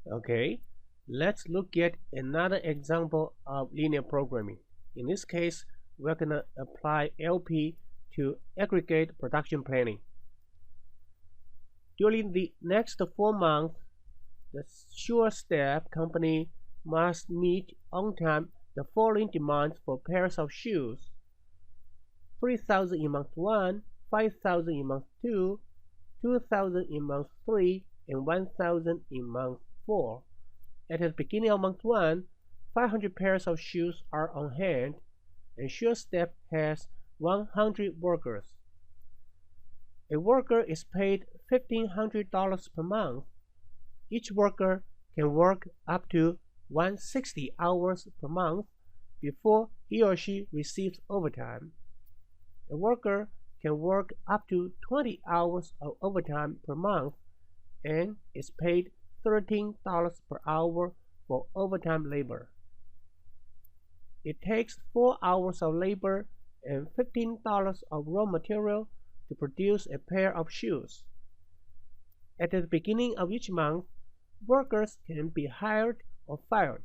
Okay, let's look at another example of linear programming. In this case, we're going to apply LP to aggregate production planning. During the next 4 months, the SureStep company must meet on time the following demands for pairs of shoes: 3,000 in month 1, 5,000 in month 2, 2,000 in month 3, and 1,000 in month 4. At the beginning of month 1, 500 pairs of shoes are on hand, and SureStep has 100 workers. A worker is paid $1,500 per month. Each worker can work up to 160 hours per month before he or she receives overtime. A worker can work up to 20 hours of overtime per month and is paid $13 per hour for overtime labor. It takes 4 hours of labor and $15 of raw material to produce a pair of shoes. At the beginning of each month, workers can be hired or fired.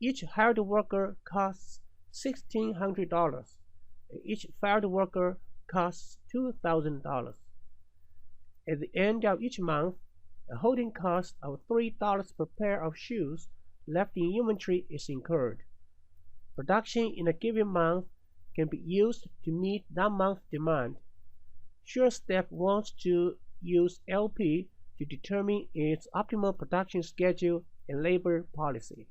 Each hired worker costs $1,600, and each fired worker costs $2,000. At the end of each month, a holding cost of $3 per pair of shoes left in inventory is incurred. Production in a given month can be used to meet that month's demand. SureStep wants to use LP to determine its optimal production schedule and labor policy.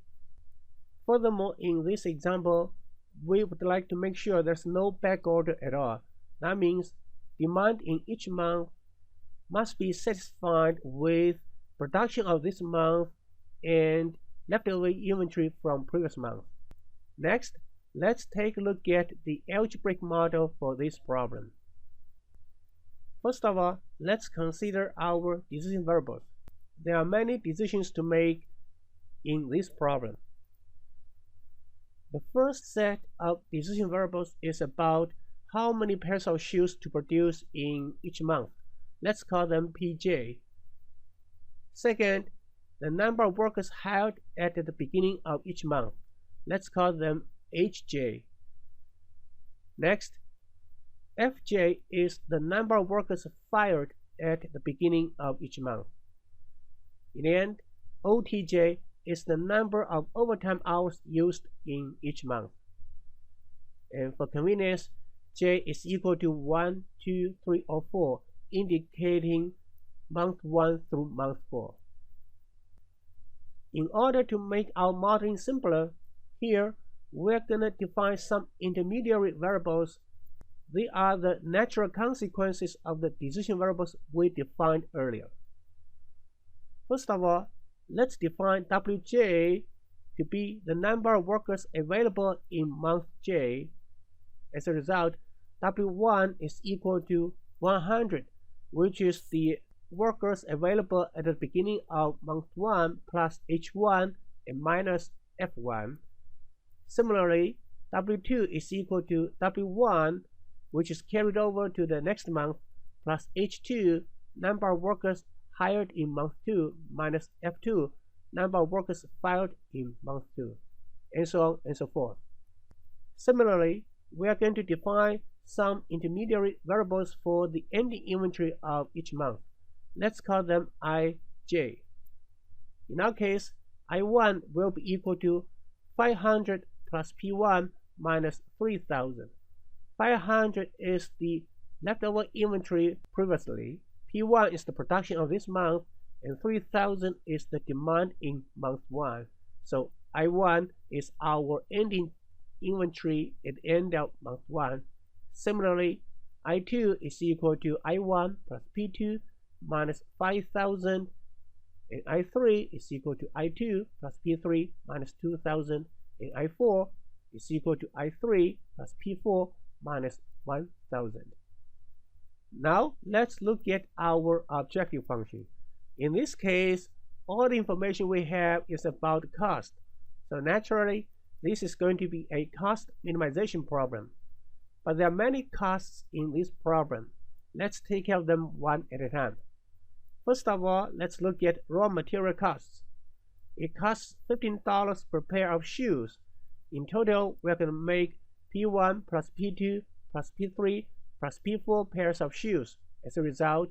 Furthermore, in this example, we would like to make sure there's no backorder at all. That means demand in each month must be satisfied with production of this month and leftover inventory from previous month. Next, let's take a look at the algebraic model for this problem. First of all, let's consider our decision variables. There are many decisions to make in this problem. The first set of decision variables is about how many pairs of shoes to produce in each month. Let's call them PJ. Second, the number of workers hired at the beginning of each month. Let's call them HJ. Next, FJ is the number of workers fired at the beginning of each month. In the end, OTJ is the number of overtime hours used in each month. And for convenience, J is equal to 1, 2, 3, or 4, indicating month 1 through month 4. In order to make our modeling simpler, here we're going to define some intermediary variables. They are the natural consequences of the decision variables we defined earlier. First of all, let's define Wj to be the number of workers available in month J. As a result, W1 is equal to 100, which is the workers available at the beginning of month 1 plus H1 and minus F1. Similarly, W2 is equal to W1, which is carried over to the next month, plus H2, number of workers hired in month 2, minus F2, number of workers fired in month 2, and so on and so forth. Similarly, we are going to define some intermediary variables for the ending inventory of each month. Let's call them Ij. In our case, I1 will be equal to 500 plus P1 minus 3,000. 500 is the leftover inventory previously, P1 is the production of this month, and 3,000 is the demand in month 1. So I1 is our ending inventory at the end of month 1. Similarly, I2 is equal to I1 plus P2 minus 5,000, and I3 is equal to I2 plus P3 minus 2,000, and I4 is equal to I3 plus P4 minus 1,000. Now let's look at our objective function. In this case, all the information we have is about cost. So naturally, this is going to be a cost minimization problem. But there are many costs in this problem. Let's take care of them one at a time. First of all, let's look at raw material costs. it costs $15 per pair of shoes. In total, we're going to make P1 plus P2 plus P3 plus P4 pairs of shoes. As a result,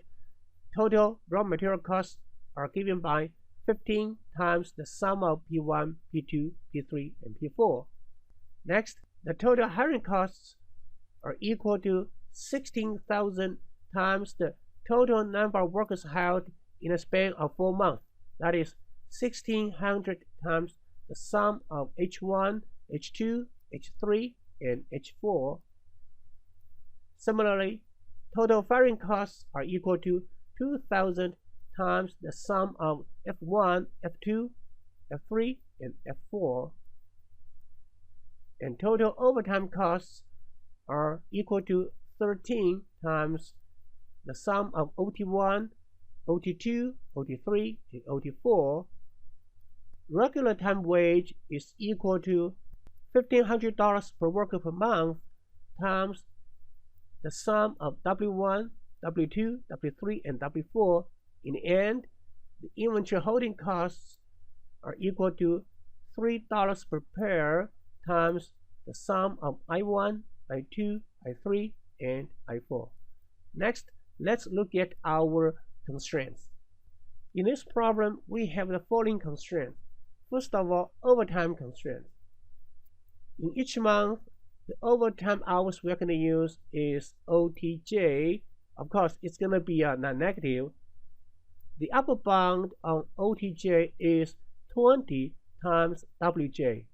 total raw material costs are given by 15 times the sum of P1, P2, P3, and P4. Next, the total hiring costs are equal to 16,000 times the total number of workers hired in a span of 4 months. That is 1,600 times the sum of H1, H2, H3, and H4. Similarly, total firing costs are equal to 2,000 times the sum of F1, F2, F3, and F4. And total overtime costs are equal to 13 times the sum of OT1, OT2, OT3, and OT4. Regular time wage is equal to $1,500 per worker per month times the sum of W1, W2, W3, and W4. In the end, the inventory holding costs are equal to $3 per pair times the sum of I1, I2, I3, and I4. Next, let's look at our constraints. In this problem, we have the following constraints. First of all, overtime constraints. In each month, the overtime hours we're going to use is OTJ. Of course, it's going to be non-negative. The upper bound on OTJ is 20 times WJ.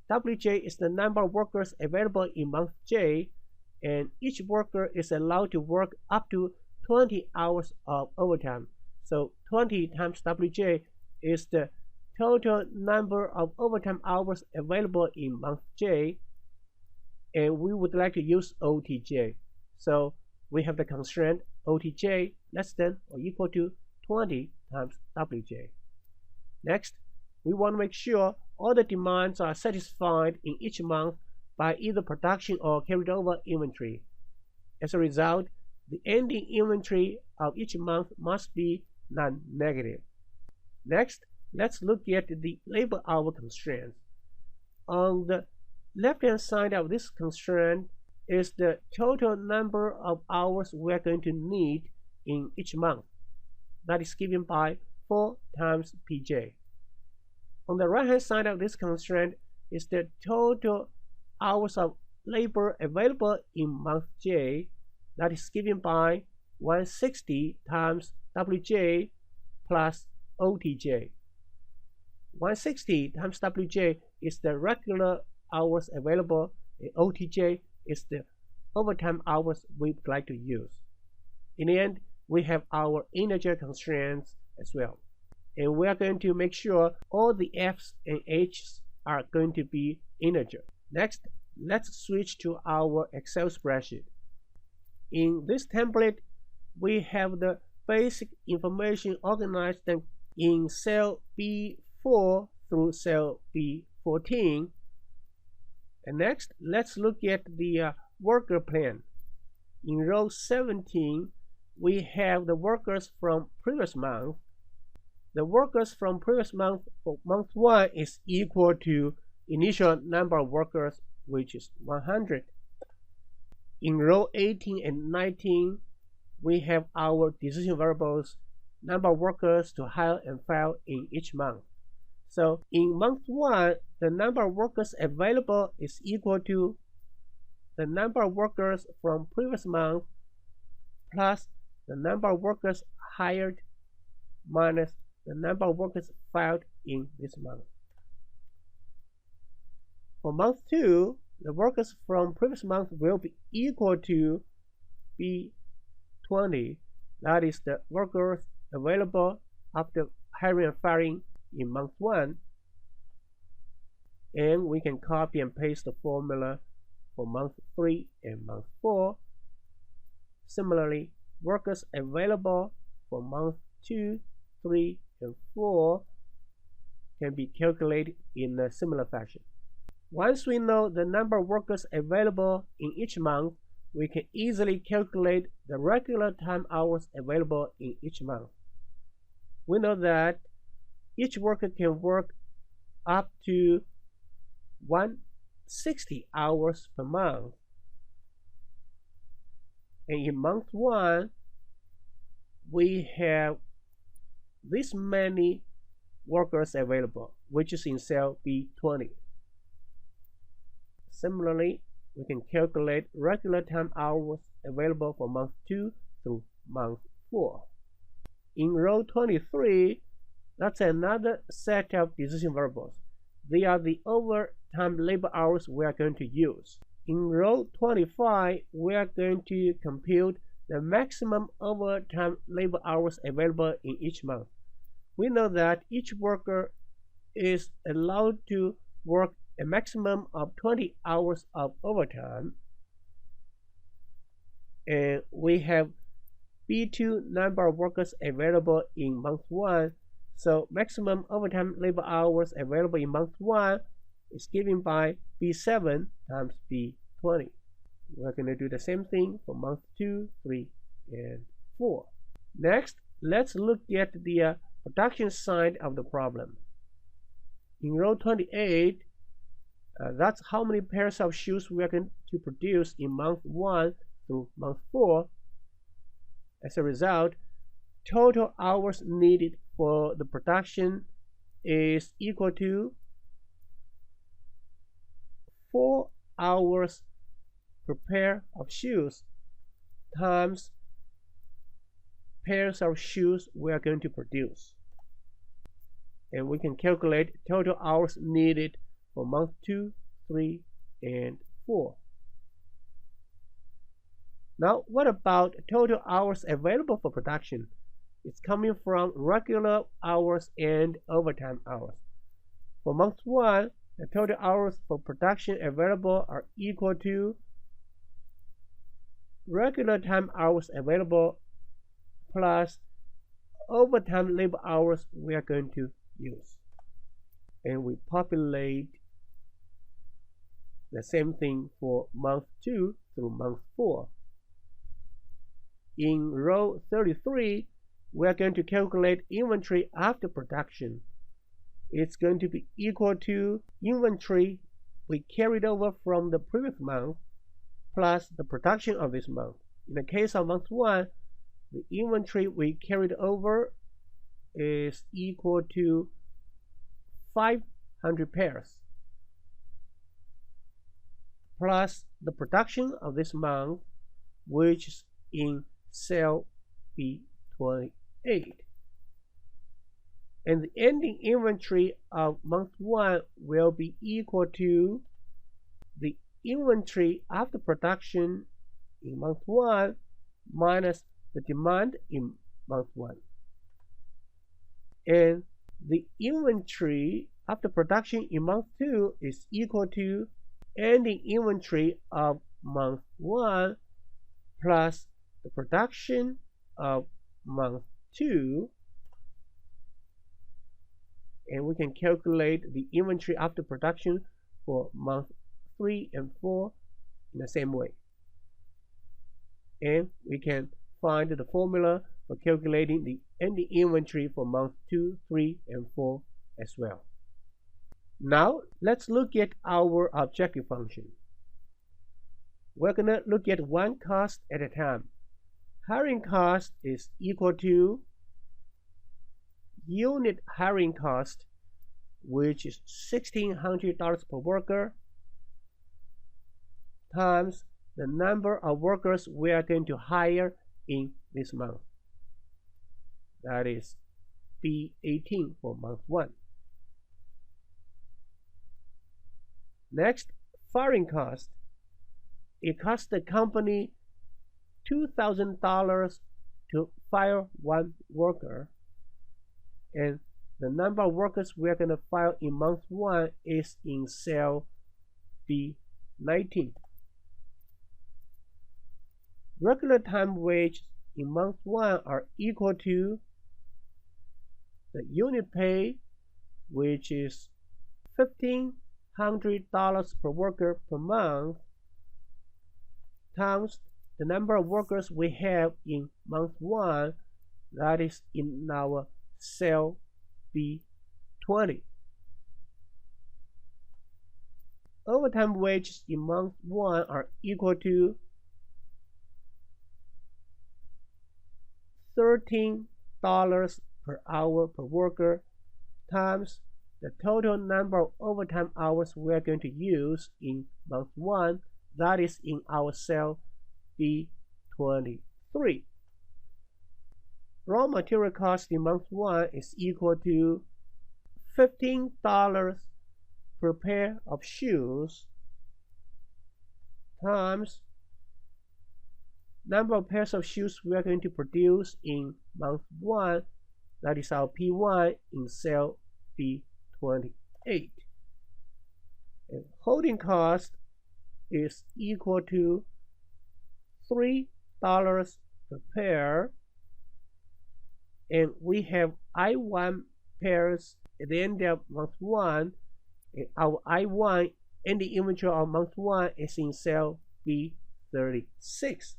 WJ is the number of workers available in month J, and each worker is allowed to work up to 20 hours of overtime. So 20 times WJ is the total number of overtime hours available in month J, and we would like to use OTJ. So we have the constraint OTJ less than or equal to 20 times WJ. Next, we want to make sure all the demands are satisfied in each month by either production or carried over inventory. As a result, the ending inventory of each month must be non-negative. Next, let's look at the labor hour constraints. On the left-hand side of this constraint is the total number of hours we're going to need in each month. That is given by 4 times PJ. On the right-hand side of this constraint is the total hours of labor available in month J. That is given by 160 times WJ plus OTJ. 160 times WJ is the regular hours available, and OTJ is the overtime hours we would like to use. In the end, we have our integer constraints as well. And we are going to make sure all the F's and H's are going to be integer. Next, let's switch to our Excel spreadsheet. In this template, we have the basic information organized in cell B4 through cell B14. And next, let's look at the worker plan. In row 17, we have the workers from previous month. The workers from previous month for month 1 is equal to initial number of workers, which is 100. In row 18 and 19, we have our decision variables, number of workers to hire and fire in each month. So in month 1, the number of workers available is equal to the number of workers from previous month plus the number of workers hired minus the number of workers fired in this month. For month 2, the workers from previous month will be equal to B20. That is the workers available after hiring and firing in month 1. And we can copy and paste the formula for month 3 and month 4. Similarly, workers available for month 2, 3, and 4 can be calculated in a similar fashion. Once we know the number of workers available in each month, we can easily calculate the regular time hours available in each month. We know that each worker can work up to 160 hours per month. And in month 1, we have this many workers available, which is in cell B20. Similarly, we can calculate regular time hours available for month 2 through month 4. In row 23, that's another set of decision variables. They are the overtime labor hours we are going to use. In row 25, we are going to compute the maximum overtime labor hours available in each month. We know that each worker is allowed to work a maximum of 20 hours of overtime, and we have B2 number of workers available in month 1, so maximum overtime labor hours available in month 1 is given by B7 times B20. We're going to do the same thing for month 2, 3, and 4. Next, let's look at the production side of the problem. In row 28, that's how many pairs of shoes we are going to produce in month 1 through month 4. As a result, total hours needed for the production is equal to 4 hours per pair of shoes times pairs of shoes we are going to produce. And we can calculate total hours needed for month 2, 3, and 4. Now, what about total hours available for production? It's coming from regular hours and overtime hours. For month 1, the total hours for production available are equal to regular time hours available plus overtime labor hours we are going to use. And we populate the same thing for month 2 through month 4. In row 33, we are going to calculate inventory after production. It's going to be equal to inventory we carried over from the previous month plus the production of this month. In the case of month 1, the inventory we carried over is equal to 500 pairs plus the production of this month, which is in cell B28. And the ending inventory of month 1 will be equal to the inventory after production in month 1 minus the demand in month 1. And the inventory after production in month 2 is equal to ending inventory of month 1 plus the production of month 2. And we can calculate the inventory after production for month 3 and 4 in the same way. And we can find the formula for calculating the ending inventory for month 2, 3, and 4 as well. Now, let's look at our objective function. We're going to look at one cost at a time. Hiring cost is equal to unit hiring cost, which is $1,600 per worker, times the number of workers we are going to hire in this month. That is B18 for month 1. Next, firing cost. It costs the company $2,000 to fire one worker, and the number of workers we are going to fire in month 1 is in cell B19. Regular time wage in month 1 are equal to the unit pay, which is $1,500 per worker per month, times the number of workers we have in month 1, that is in our cell B20. overtime wages in month 1 are equal to $13 per hour per worker times the total number of overtime hours we are going to use in month 1, that is in our cell B23. Raw material cost in month 1 is equal to $15 per pair of shoes times number of pairs of shoes we are going to produce in month 1, that is our P1 in cell B28. And holding cost is equal to $3 per pair, and we have I1 pairs at the end of month 1, and our I1 ending inventory of month 1 is in cell B36.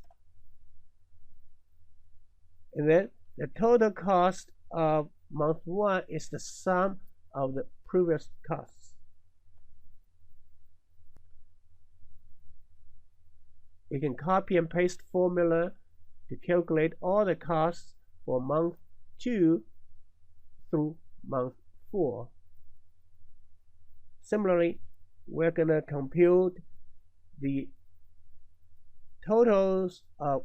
And then the total cost of month 1 is the sum of the previous costs. We can copy and paste formula to calculate all the costs for month 2 through month 4. Similarly, we're going to compute the totals of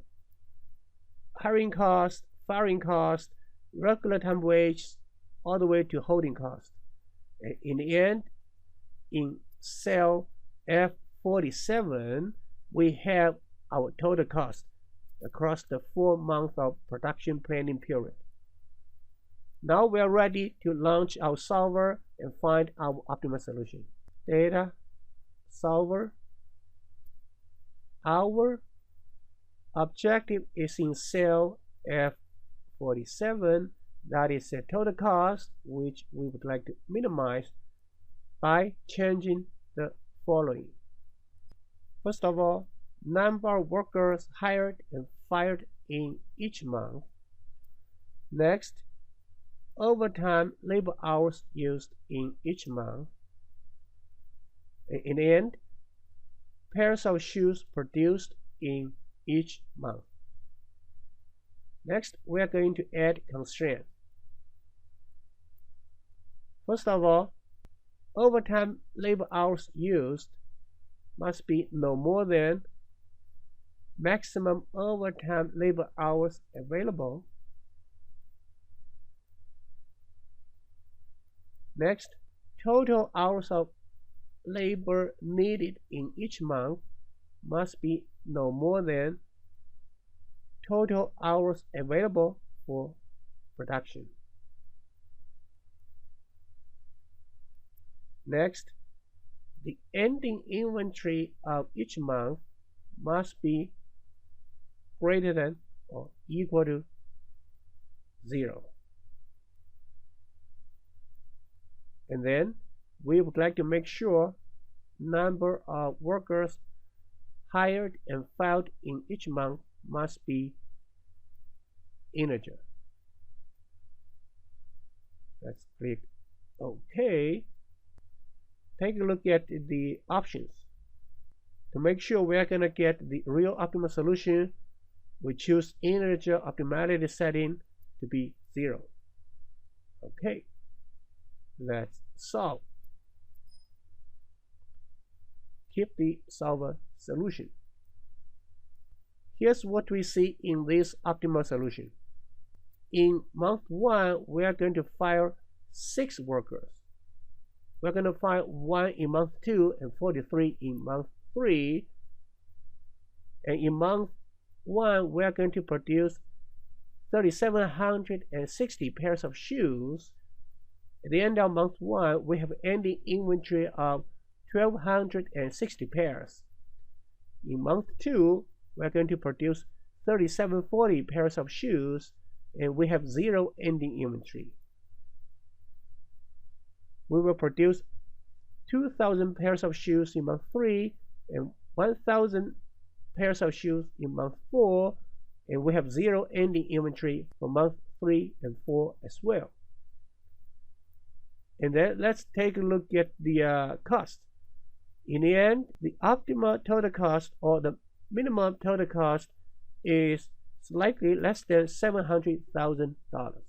hiring cost, firing cost, regular time wage, all the way to holding cost. And in the end, in cell F47, we have our total cost across the 4 months of production planning period. Now we are ready to launch our solver and find our optimal solution. Data, solver, our objective is in cell F47, that is the total cost, which we would like to minimize by changing the following. First of all, number of workers hired and fired in each month. Next, overtime labor hours used in each month. In the end, pairs of shoes produced in each month. Next, we are going to add constraint. First of all, overtime labor hours used must be no more than maximum overtime labor hours available. Next, total hours of labor needed in each month must be no more than total hours available for production. Next, the ending inventory of each month must be greater than or equal to 0. And then we would like to make sure number of workers hired and fired in each month must be integer. Let's click OK. Take a look at the options. To make sure we are going to get the real optimal solution, we choose integer optimality setting to be 0. Okay, let's solve. Keep the solver solution. Here's what we see in this optimal solution. In month 1, we are going to fire 6 workers. We're going to fire 1 in month 2 and 43 in month 3. And in month 1, we are going to produce 3,760 pairs of shoes. At the end of month 1, we have ending inventory of 1,260 pairs. In month 2, we're going to produce 3,740 pairs of shoes, and we have 0 ending inventory. We will produce 2,000 pairs of shoes in month 3 and 1,000 pairs of shoes in month 4, and we have 0 ending inventory for month 3 and 4 as well. And then let's take a look at the cost. In the end, the optimal total cost or the minimum total cost is slightly less than $700,000.